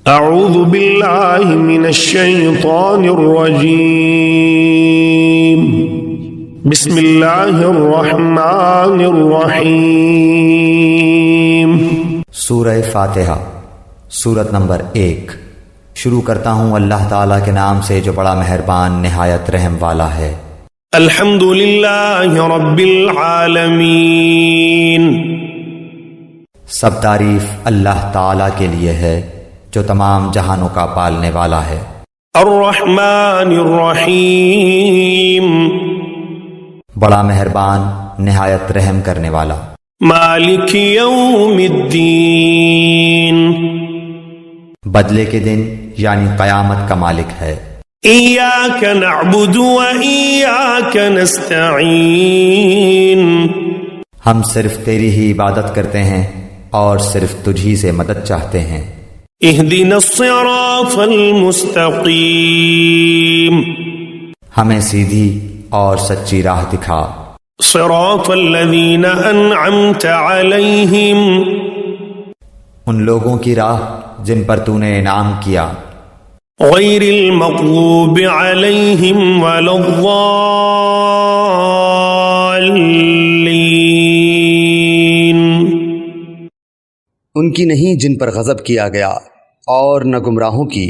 اعوذ باللہ من الشیطان الرجیم بسم اللہ الرحمن الرحیم۔ سورہ فاتحہ، سورت نمبر 1۔ شروع کرتا ہوں اللہ تعالیٰ کے نام سے جو بڑا مہربان نہایت رحم والا ہے۔ الحمد للہ رب العالمین، سب تعریف اللہ تعالیٰ کے لیے ہے جو تمام جہانوں کا پالنے والا ہے۔ الرحمن الرحیم، بڑا مہربان نہایت رحم کرنے والا۔ مالک یوم الدین، بدلے کے دن یعنی قیامت کا مالک ہے۔ ایاک نعبد و ایاک نستعین، ہم صرف تیری ہی عبادت کرتے ہیں اور صرف تجھی سے مدد چاہتے ہیں۔ اہدنا الصراط المستقیم، ہمیں سیدھی اور سچی راہ دکھا۔ صراط الذین انعمت علیہم، ان لوگوں کی راہ جن پر تو نے انعام کیا۔ غیر المغضوب علیہم ولا الضالین، ان کی نہیں جن پر غضب کیا گیا اور نہ گمراہوں کی۔